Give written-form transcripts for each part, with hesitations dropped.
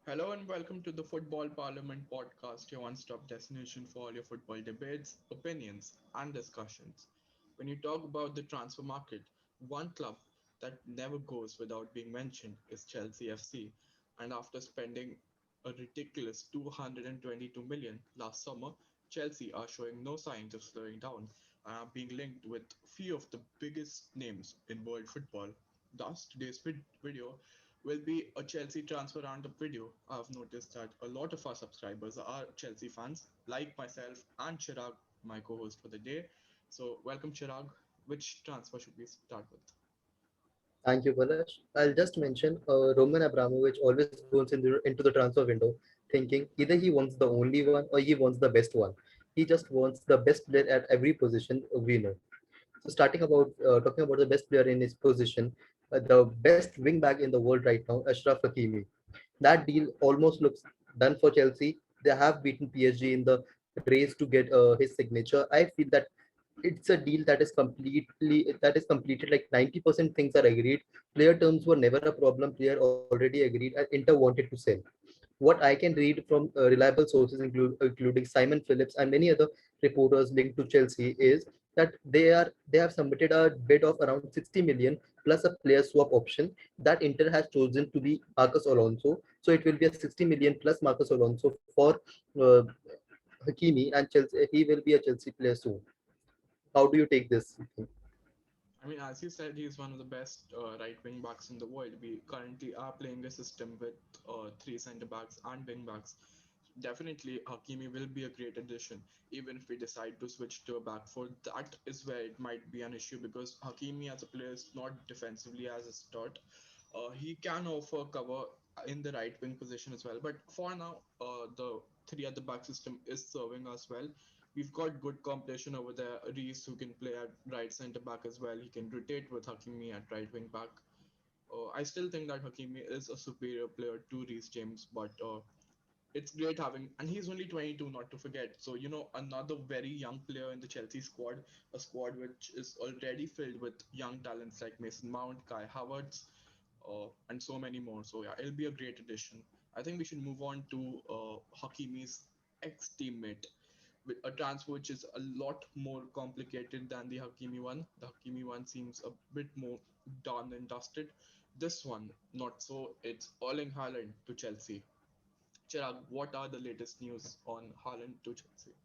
Hello and welcome to the Football Parliament podcast, your one stop destination for all your football debates, opinions, and discussions. When you talk about the transfer market, one club that never goes without being mentioned is Chelsea FC. And after spending a ridiculous 222 million last summer, Chelsea are showing no signs of slowing down and are being linked with few of the biggest names in world football. Thus, today's video will be a Chelsea transfer roundup video. I've noticed that a lot of our subscribers are Chelsea fans, like myself and Chirag, my co host for the day. So, welcome, Chirag. Which transfer should we start with? Thank you, Palash. I'll just mention Roman Abramovich always goes into the transfer window thinking either he wants the only one or he wants the best one. He just wants the best player at every position we know. So talking about the best player in his position, the best wing back in the world right now, Ashraf Hakimi. That deal almost looks done for Chelsea. They have beaten PSG in the race to get his signature. I feel that it's a deal that is completed like 90% things are agreed. Player terms were never a problem. Player already agreed and Inter wanted to sell. What I can read from reliable sources, including Simon Phillips and many other reporters linked to Chelsea, is that they have submitted a bid of around 60 million plus a player swap option that Inter has chosen to be Marcus Alonso. So it will be a 60 million plus Marcus Alonso for uh, Hakimi, and Chelsea. He will be a Chelsea player soon. How do you take this? I mean, as you said, he's one of the best right wing backs in the world. We currently are playing a system with three centre backs and wing backs. Definitely, Hakimi will be a great addition, even if we decide to switch to a back four. That is where it might be an issue because Hakimi as a player is not defensively as a start. He can offer cover in the right wing position as well. But for now, the three at the back system is serving us well. We've got good competition over there. Reese, who can play at right centre back as well, he can rotate with Hakimi at right wing back. I still think that Hakimi is a superior player to Reese James, but it's great having, and he's only 22, not to forget. So, another very young player in the Chelsea squad, a squad which is already filled with young talents like Mason Mount, Kai Havertz, and so many more. So, yeah, it'll be a great addition. I think we should move on to Hakimi's ex teammate, with a transfer which is a lot more complicated than the Hakimi one. The Hakimi one seems a bit more done and dusted. This one, not so. It's Erling Haaland to Chelsea. Chirag, what are the latest news on Haaland to Chelsea?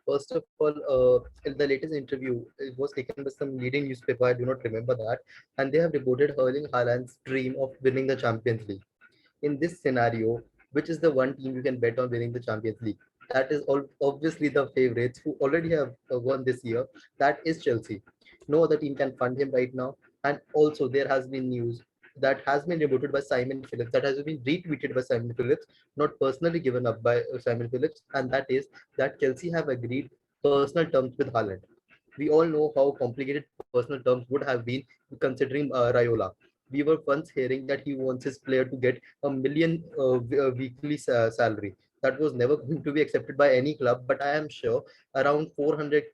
First of all, in the latest interview, it was taken by some leading newspaper. I do not remember that, and they have reported Erling Haaland's dream of winning the Champions League. In this scenario, which is the one team you can bet on winning the Champions League? That is obviously the favorites who already have won this year. That is Chelsea. No other team can fund him right now. And also, there has been news that has been reported by Simon Phillips, that has been retweeted by Simon Phillips, not personally given up by Simon Phillips, and that is that Chelsea have agreed personal terms with Haaland. We all know how complicated personal terms would have been considering Raiola. We were once hearing that he wants his player to get a million weekly salary. That was never going to be accepted by any club, but I am sure around 400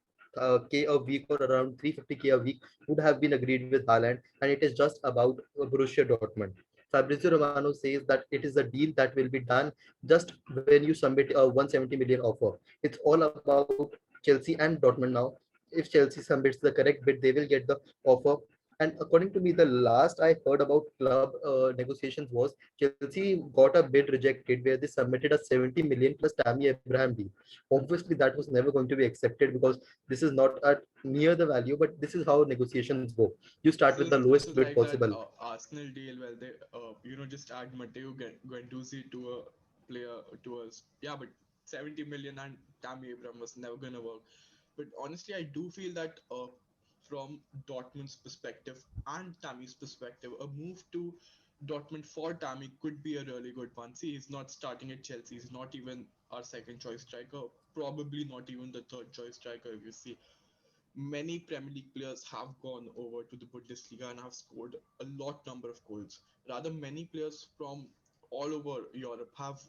k a week or around 350k a week would have been agreed with Haaland, and it is just about Borussia Dortmund. Fabrizio Romano says that it is a deal that will be done just when you submit a 170 million offer. It's all about Chelsea and Dortmund now. If Chelsea submits the correct bid, they will get the offer. And according to me, the last I heard about club negotiations was Chelsea got a bid rejected where they submitted a 70 million plus Tammy Abraham deal. Obviously, that was never going to be accepted because this is not at near the value, but this is how negotiations go. You start with the This lowest is bid like that possible. Arsenal deal where they just add Matteo Guendouzi to a player to us. Yeah, but 70 million and Tammy Abraham was never gonna work. But honestly, I do feel that from Dortmund's perspective and Tammy's perspective, a move to Dortmund for Tammy could be a really good one. See, he's not starting at Chelsea. He's not even our second choice striker. Probably not even the third choice striker. If you see, many Premier League players have gone over to the Bundesliga and have scored a lot number of goals. Rather, many players from all over Europe have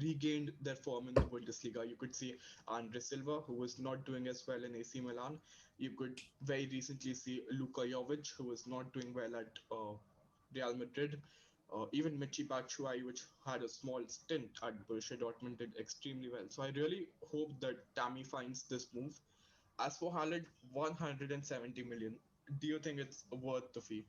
regained their form in the Bundesliga. You could see Andre Silva, who was not doing as well in AC Milan. You could very recently see Luka Jovic, who was not doing well at Real Madrid. Even Michy Batshuayi, which had a small stint at Borussia Dortmund, did extremely well. So I really hope that Tammy finds this move. As for Haaland, 170 million. Do you think it's worth the fee?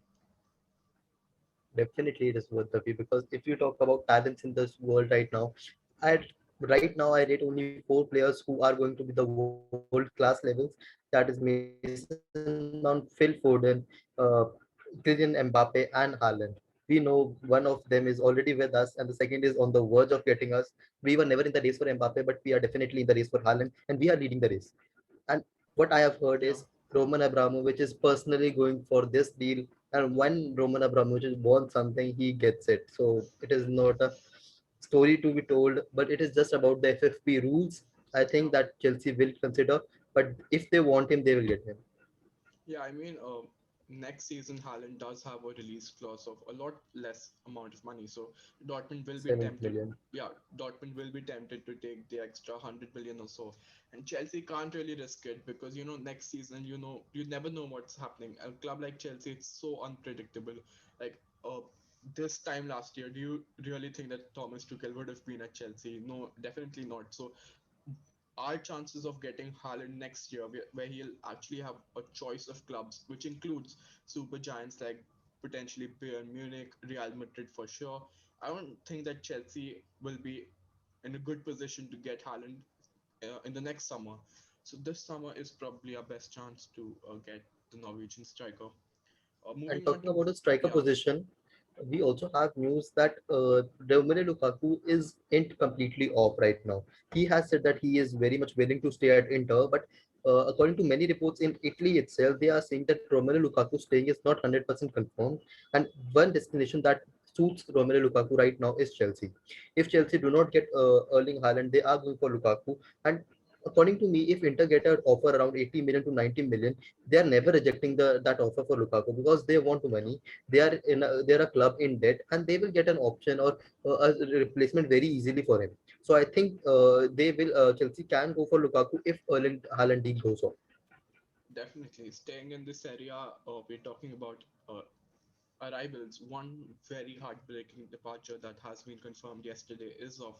Definitely, it is worth the fee because if you talk about talents in this world right now, I right now I rate only four players who are going to be the world class levels. That is Mason Mount, Phil Foden, uh, Kylian Mbappe, and Haaland. We know one of them is already with us, and the second is on the verge of getting us. We were never in the race for Mbappe, but we are definitely in the race for Haaland, and we are leading the race. And what I have heard is Yeah. Roman Abramovich is personally going for this deal, and when Roman Abramovich wants something, he gets it. So it is not a story to be told, but it is just about the FFP rules. I Yeah. think that Chelsea will consider, but if they want him, they will get him. Yeah, I mean, next season Haaland does have a release clause of a lot less amount of money, so Dortmund will be 70 tempted. million. Yeah, Dortmund will be tempted to take the extra 100 million or so, and Chelsea can't really risk it because next season you never know what's happening. A club like Chelsea, it's so unpredictable. Like this time last year, do you really think that Thomas Tuchel would have been at Chelsea? No, definitely not. So our chances of getting Haaland next year, where he'll actually have a choice of clubs, which includes super giants like potentially Bayern Munich, Real Madrid for sure. I don't think that Chelsea will be in a good position to get Haaland in the next summer. So this summer is probably our best chance to get the Norwegian striker. And Moving on talking to about a striker yeah, position, we also have news that Romelu Lukaku is ain't completely off right now. He has said that he is very much willing to stay at Inter, but according to many reports in Italy itself, they are saying that Romelu Lukaku staying is not 100% confirmed. And one destination that suits Romelu Lukaku right now is Chelsea. If Chelsea do not get Erling Haaland, they are going for Lukaku. And according to me, if Inter get an offer around 80 million to 90 million, they are never rejecting that offer for Lukaku because they want money. They're a club in debt, and they will get an option or a replacement very easily for him. So I think they will Chelsea can go for Lukaku if Erling Haaland deal goes off. definitely staying in this area. We're talking about arrivals. One very heartbreaking departure that has been confirmed yesterday is of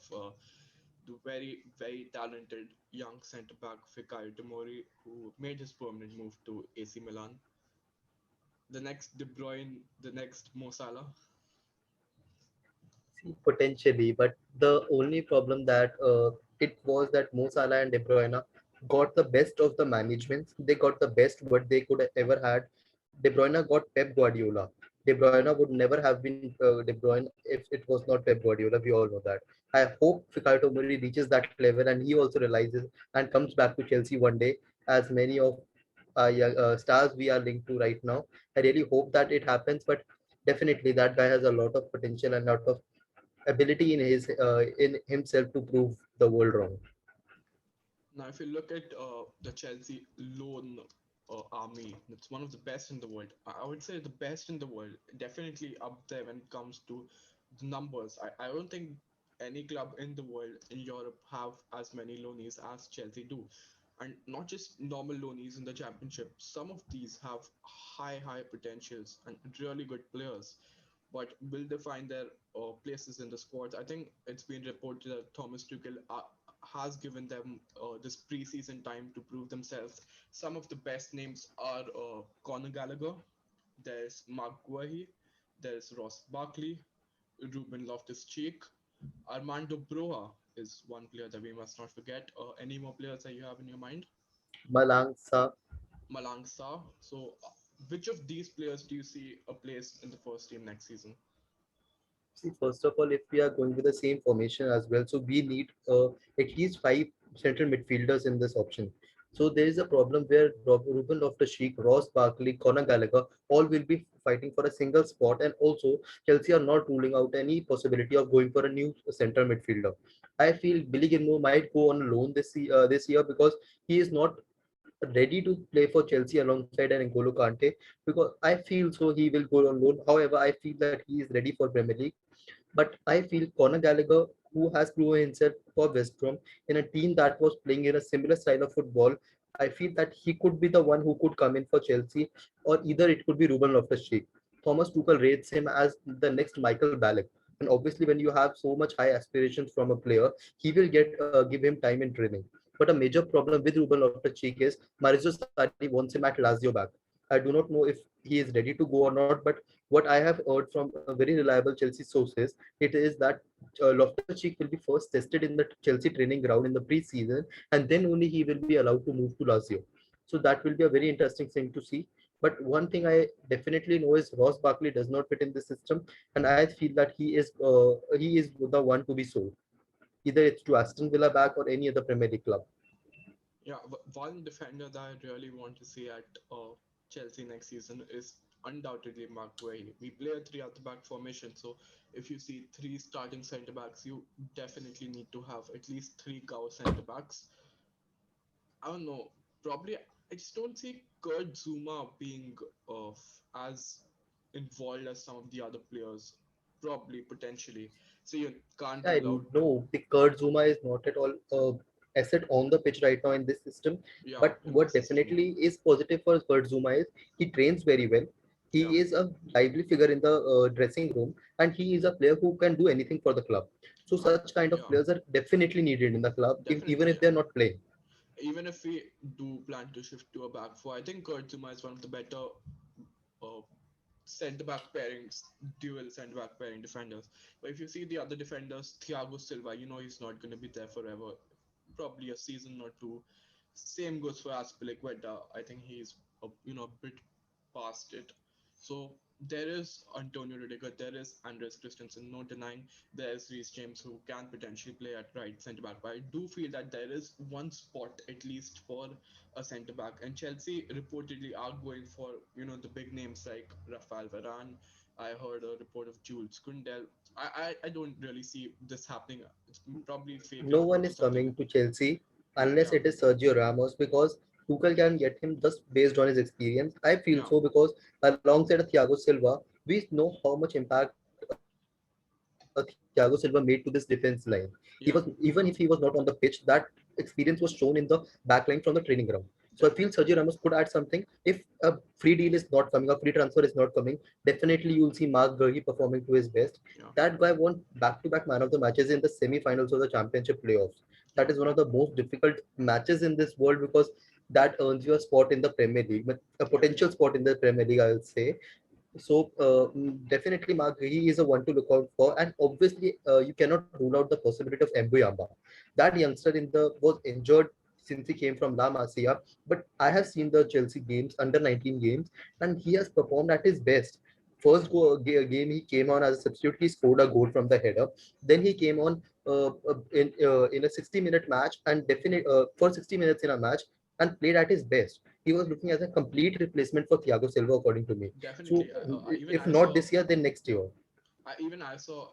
the very, very talented young centre back Fikayo Tomori, who made his permanent move to AC Milan. The next De Bruyne, the next Mo Salah. See, potentially, but the only problem that it was that Mo Salah and De Bruyne got the best of the management. They got the best what they could ever had. De Bruyne got Pep Guardiola. De Bruyne would never have been De Bruyne if it was not Pep Guardiola. We all know that. I hope Fikayo Tomori reaches that level and he also realizes and comes back to Chelsea one day, as many of stars we are linked to right now. I really hope that it happens, but definitely that guy has a lot of potential and a lot of ability in himself to prove the world wrong. Now, if you look at the Chelsea loan army, it's one of the best in the world. I would say the best in the world, definitely up there when it comes to the numbers. I don't think any club in the world in Europe have as many loanees as Chelsea do. And not just normal loanees in the championship. Some of these have high potentials and really good players. But will they find their places in the squads? I think it's been reported that Thomas Tuchel has given them this preseason time to prove themselves. Some of the best names are Conor Gallagher, there's Mark Guehi, there's Ross Barkley, Ruben Loftus-Cheek, Armando Broja is one player that we must not forget. Any more players that you have in your mind? Malang Sa. Malang Sarr. So, which of these players do you see a place in the first team next season? See, first of all, if we are going with the same formation as well, so we need at least five central midfielders in this option. So there is a problem where Ruben Loftus-Cheek, Ross Barkley, Conor Gallagher all will be fighting for a single spot, and also Chelsea are not ruling out any possibility of going for a new central midfielder. I feel Billy Gilmour might go on loan this year because he is not ready to play for Chelsea alongside an N'Golo Kante, because I feel so he will go on loan. However, I feel that he is ready for Premier League. But I feel Conor Gallagher, who has proven himself for West Brom in a team that was playing in a similar style of football, I feel that he could be the one who could come in for Chelsea, or either it could be Ruben Loftus-Cheek. Thomas Tuchel rates him as the next Michael Ballack. And obviously, when you have so much high aspirations from a player, he will give him time in training. But a major problem with Ruben Loftus-Cheek is Maurizio Sarri wants him at Lazio back. I do not know if he is ready to go or not, but what I have heard from very reliable Chelsea sources, it is that Loftus-Cheek will be first tested in the Chelsea training ground in the pre-season, and then only he will be allowed to move to Lazio. So that will be a very interesting thing to see. But one thing I definitely know is Ross Barkley does not fit in the system, and I feel that he is the one to be sold. Either it's to Aston Villa back or any other Premier League club. Yeah, one defender that I really want to see at Chelsea next season is undoubtedly Mark Guehi. We play a three at the back formation, so if you see three starting centre backs, you definitely need to have at least three cover centre backs. I don't know. Probably, I just don't see Kurt Zuma being as involved as some of the other players. Probably, potentially. So you can't I rule out. know the Kurt Zuma is not at all asset on the pitch right now in this system. Yeah, But in the what system. definitely is positive for Kurt Zuma is he trains very well. Yeah, He is a lively figure in the dressing room, and he is a player who can do anything for the club. So and such kind of yeah, players are definitely needed in the club, even definitely. if they are not playing. Even if we do plan to shift to a back four, I think Kurt Zuma is one of the better uh, centre back pairings, dual centre back pairing defenders. But if you see the other defenders, Thiago Silva, you know he's not going to be there forever. Probably a season or two. Same goes for Aspilicueta. I think he's a bit past it. So there is Antonio Rudiger, there is Andres Christensen, no denying there is Reece James who can potentially play at right centre back. But I do feel that there is one spot at least for a centre back, and Chelsea reportedly are going for the big names like Rafael Varane. I heard a report of Jules Kundel. I don't really see this happening. It's probably fake No one reports or is something. coming to Chelsea unless Yeah, it is Sergio Ramos because Tuchel can get him just based on his experience. I feel yeah, so because alongside Thiago Silva, we know how much impact Thiago Silva made to this defense line. Even if he was not yeah, on the pitch, that experience was shown in the back line from the training ground. So I feel Sergio Ramos could definitely. add something. If a free deal is not coming, a free transfer is not coming, definitely you'll see Mark Gurley performing to his best. Yeah, That guy won back-to-back man of the matches in the semi-finals of the championship playoffs. yeah, That is one of the most difficult matches in this world because that earns you a spot in the Premier League, but a yeah, potential spot in the Premier League, I would say. So definitely, Mark, he is a one to look out for, and obviously, you cannot rule out the possibility of Mbuyamba. That youngster in the was injured since he came from La Masia, but I have seen the Chelsea games, under 19 games, and he has performed at his best. Game he came on as a substitute, he scored a goal from the header. Then he came on in a 60-minute match and for 60 minutes in a match and played at his best. He was looking as a complete replacement for Thiago Silva, according to me. So definitely. Even if I not saw this year, then next year. I saw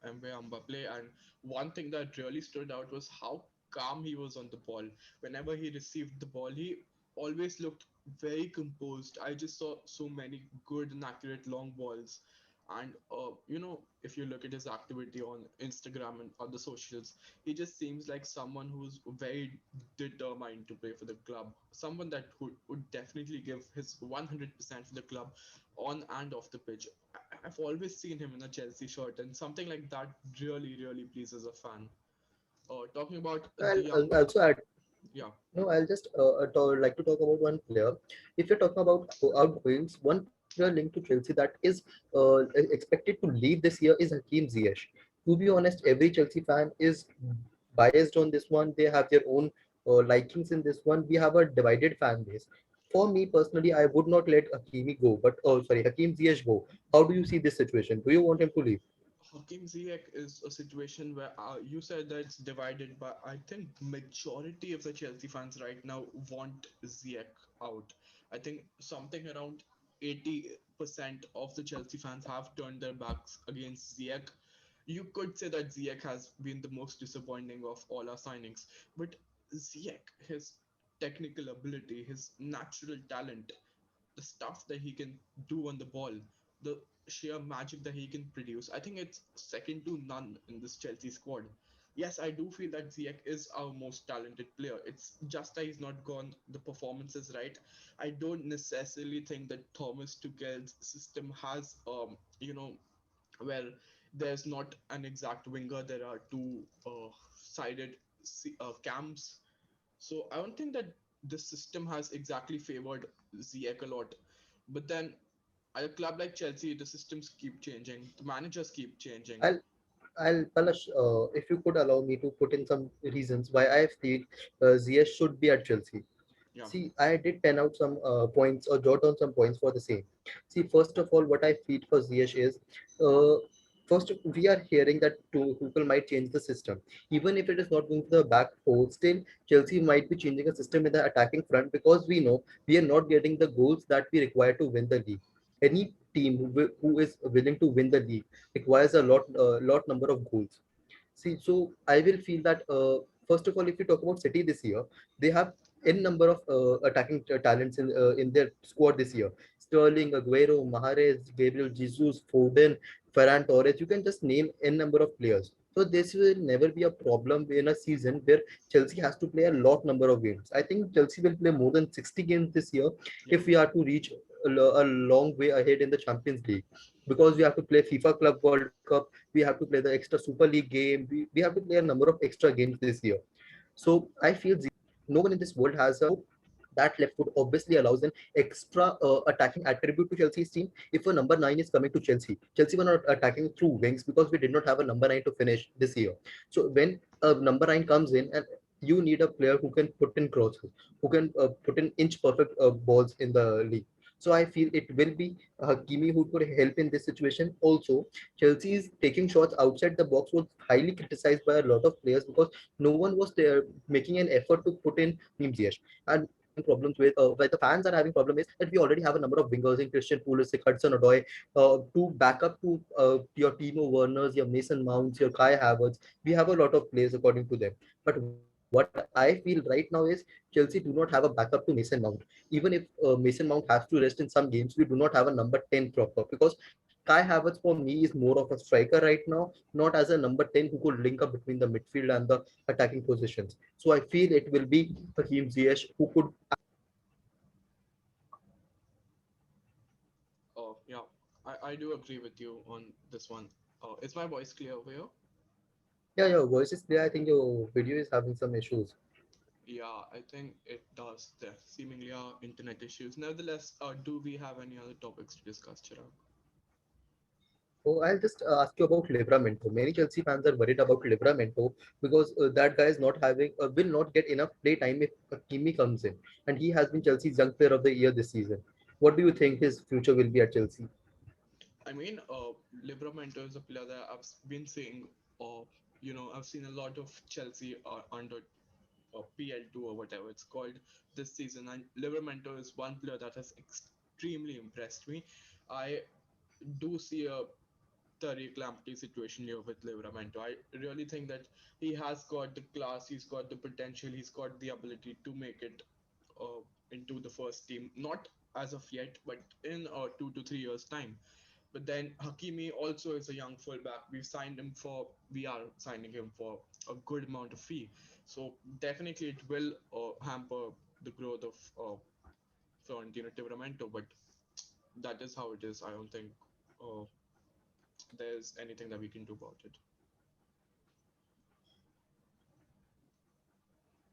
Mbuyamba play, and one thing that really stood out was how calm he was on the ball. Whenever he received the ball, he always looked very composed. I just saw so many good and accurate long balls. And if you look at his activity on Instagram and other socials, he just seems like someone who's very determined to play for the club. Someone that would definitely give his 100% for the club on and off the pitch. I've always seen him in a Chelsea shirt, and something like that really, really pleases a fan. Talking about the young, I'll also add. yeah, No, I'll just like to talk about one player. If you're talking about outgoings, one player linked to Chelsea that is expected to leave this year is Hakim Ziyech. To be honest, every Chelsea fan is biased on this one. They have their own likings in this one. We have a divided fan base. For me personally, I would not let Hakimi go, but oh sorry, Hakim Ziyech go. How do you see this situation? Do you want him to leave? Hakim Ziyech is a situation where you said that it's divided, but I think majority of the Chelsea fans right now want Ziyech out. I think something around 80% of the Chelsea fans have turned their backs against Ziyech. You could say that Ziyech has been the most disappointing of all our signings, but Ziyech, his technical ability, his natural talent, the stuff that he can do on the ball, the sheer magic that he can produce, I think it's second to none in this Chelsea squad. yes, I do feel that Ziyech is our most talented player. It's just that he's not gone the performances right. I don't necessarily think that Thomas Tuchel's system has where there's not an exact winger. There are two sided camps. So I don't think that this system has exactly favored Ziyech a lot. But then at a club like Chelsea, the systems keep changing, the managers keep changing. I'll Palash, if you could allow me to put in some reasons why I feel Ziyech should be at Chelsea. Yeah, See, I did pen out some points or jot down some points for the same. See, first of all, what I feel for Ziyech is, uh, first we are hearing that Tuchel might change the system, even if it is not going to the back four. Still, Chelsea might be changing a system in the attacking front because we know we are not getting the goals that we require to win the league. Any team who is willing to win the league requires a lot number of goals. See, so I will feel that first of all, if you talk about City this year, they have n number of attacking talents in their squad this year. Sterling, Aguero, Mahrez, Gabriel Jesus, Foden, Ferran Torres. You can just name n number of players. So this will never be a problem in a season where Chelsea has to play a lot number of games. I think Chelsea will play more than 60 games this year yeah, if we are to reach a long way ahead in the Champions League, because we have to play FIFA Club World Cup, we have to play the extra Super League game, we have to play a number of extra games this year. So I feel no one in this world has a that left foot obviously allows an extra attacking attribute to Chelsea's team. If a number 9 is coming to Chelsea were not attacking through wings because we did not have a number 9 to finish this year. So when a number 9 comes in, and you need a player who can put in crosses, who can put in inch perfect balls in the league. So I feel it will be Hakimi who could help in this situation. Also, Chelsea's taking shots outside the box was highly criticized by a lot of players because no one was there making an effort to put in Hakim Ziyech. And problems with where the fans are having problem is that we already have a number of wingers in Christian Pulisic, Hudson Odoi, to back up to your Timo Werners, your Mason Mounts, your Kai Havertz. We have a lot of players according to them. But what I feel right now is Chelsea do not have a backup to Mason Mount. Even if Mason Mount has to rest in some games, we do not have a number 10 proper because Kai Havertz for me is more of a striker right now, not as a number 10 who could link up between the midfield and the attacking positions. So I feel it will be Hakim Ziyech who could. yeah. I do agree with you on this one. Is my voice clear over here? Yeah, your voice is clear. I think your video is having some issues. Yeah, I think it does. There seemingly are internet issues. Nevertheless, do we have any other topics to discuss, Chirag? Oh, I'll just ask you about Livramento. Many Chelsea fans are worried about Livramento because that guy is not having will not get enough play time if Kimi comes in, and he has been Chelsea's Young Player of the Year this season. What do you think his future will be at Chelsea? I mean, Livramento is a player that I've been seeing. Uh, I've seen a lot of Chelsea under PL2 or whatever it's called this season, and Livramento is one player that has extremely impressed me. I do see a Tariq Lamptey situation here with Livramento. I really think that he has got the class, he's got the potential, he's got the ability to make it uh, into the first team. Not as of yet, but in 2 to 3 years' time. But then Hakimi also is a young fullback. We are signing him for a good amount of fee. So definitely it will hamper the growth of Florentino Livramento. But that is how it is. I don't think uh, there's anything that we can do about it.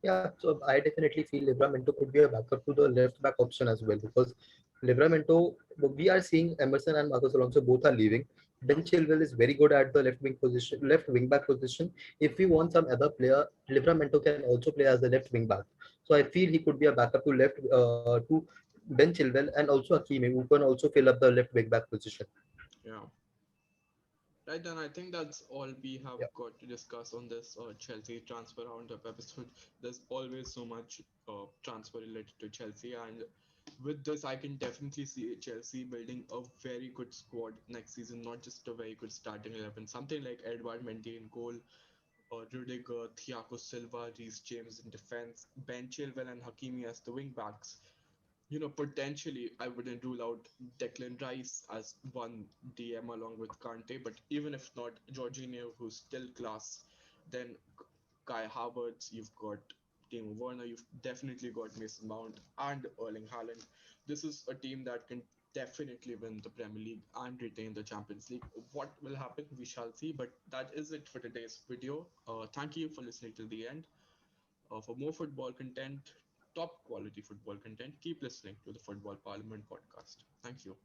Yeah, so I definitely feel Livramento could be a backup to the left back option as well because Livramento, we are seeing Emerson and Marcos Alonso both are leaving. Ben Chilwell is very good at the left wing position, left wing back position. If we want some other player, Livramento can also play as a left wing back. So I feel he could be a backup to left to Ben Chilwell and also Hakimi, who can also fill up the left wing back position. Yeah. Right then, I think that's all we have Yeah. got to discuss on this Chelsea transfer roundup episode. There's always so much transfer related to Chelsea, and with this, I can definitely see Chelsea building a very good squad next season, not just a very good starting 11. Something like Edward Mendy in goal, Rudiger, Thiago Silva, Reece James in defense, Ben Chilwell, and Hakimi as the wing backs. Potentially I wouldn't rule out Declan Rice as one DM along with Kante, but even if not, Jorginho, who's still class. Then Kai Havertz, you've got Timo Werner, you've definitely got Mason Mount and Erling Haaland. This is a team that can definitely win the Premier League and retain the Champions League. What will happen, we shall see. But that is it for today's video. Thank you for listening till the end. For more football content, top quality football content, keep listening to the Football Parliament podcast. Thank you.